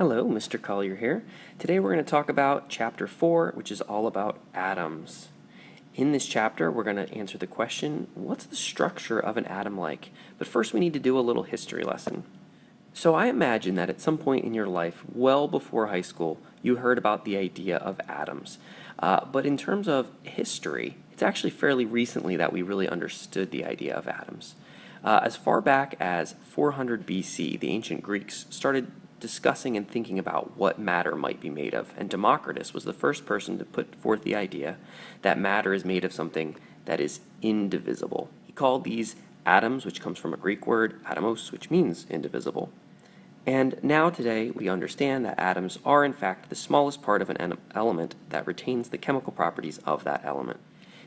Hello, Mr. Collier here. Today we're going to talk about Chapter 4, which is all about atoms. In this chapter, we're going to answer the question, what's the structure of an atom like? But first we need to do a little history lesson. So I imagine that at some point in your life, well before high school, you heard about the idea of atoms. But in terms of history, it's actually fairly recently that we really understood the idea of atoms. As far back as 400 BC, the ancient Greeks started discussing and thinking about what matter might be made of, and Democritus was the first person to put forth the idea that matter is made of something that is indivisible. He called these atoms, which comes from a Greek word, atomos, which means indivisible. And now today we understand that atoms are in fact the smallest part of an element that retains the chemical properties of that element.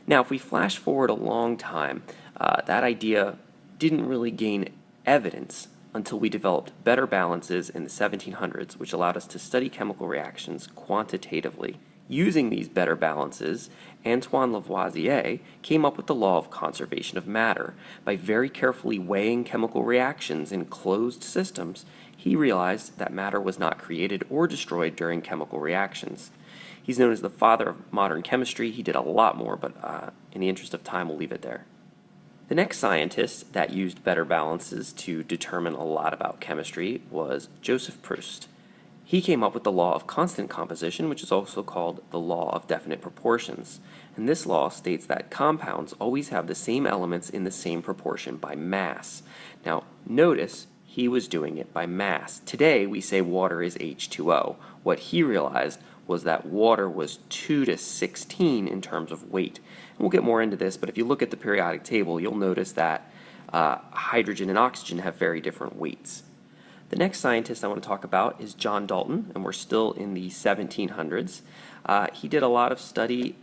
Now if we flash forward a long time, that idea didn't really gain evidence until we developed better balances in the 1700s, which allowed us to study chemical reactions quantitatively. Using these better balances, Antoine Lavoisier came up with the law of conservation of matter. By very carefully weighing chemical reactions in closed systems, he realized that matter was not created or destroyed during chemical reactions. He's known as the father of modern chemistry. He did a lot more, but in the interest of time, we'll leave it there. The next scientist that used better balances to determine a lot about chemistry was Joseph Proust. He came up with the law of constant composition, which is also called the law of definite proportions. And this law states that compounds always have the same elements in the same proportion by mass. Now, notice he was doing it by mass. Today, we say water is H2O. What he realized was that water was 2 to 16 in terms of weight. And we'll get more into this, but if you look at the periodic table, you'll notice that hydrogen and oxygen have very different weights. The next scientist I want to talk about is John Dalton, and we're still in the 1700s. He did a lot of study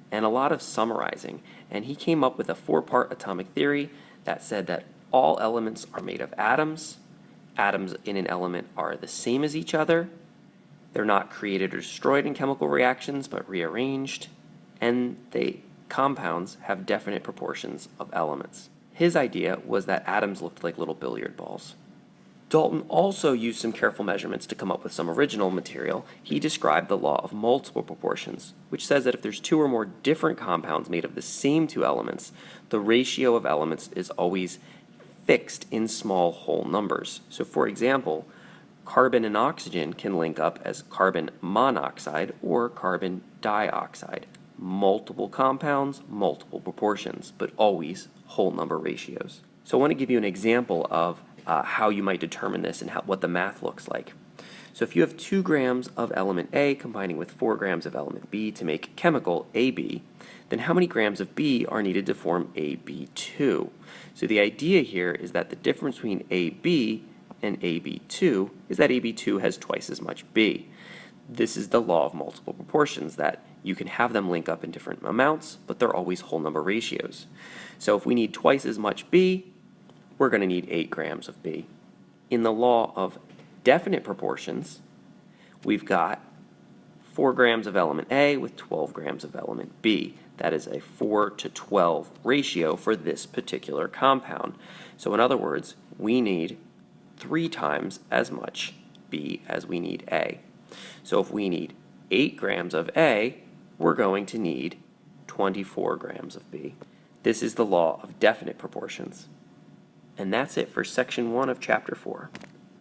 and a lot of summarizing, and he came up with a 4-part atomic theory that said that all elements are made of atoms. Atoms in an element are the same as each other. They're not created or destroyed in chemical reactions, but rearranged, and compounds have definite proportions of elements. His idea was that atoms looked like little billiard balls. Dalton also used some careful measurements to come up with some original material. He described the law of multiple proportions, which says that if there's 2 or more different compounds made of the same 2 elements, the ratio of elements is always fixed in small whole numbers. So for example, carbon and oxygen can link up as carbon monoxide or carbon dioxide. Multiple compounds, multiple proportions, but always whole number ratios. So I want to give you an example of how you might determine this and what the math looks like. So if you have 2 grams of element A combining with 4 grams of element B to make chemical AB, then how many grams of B are needed to form AB2? So the idea here is that the difference between AB and AB2 is that AB2 has twice as much B. This is the law of multiple proportions, that you can have them link up in different amounts, but they're always whole number ratios. So if we need twice as much B, we're going to need 8 grams of B. In the law of definite proportions, we've got 4 grams of element A with 12 grams of element B. That is a 4 to 12 ratio for this particular compound. So in other words, we need 3 times as much B as we need A. So if we need 8 grams of A, we're going to need 24 grams of B. This is the law of definite proportions. And that's it for section 1 of chapter 4.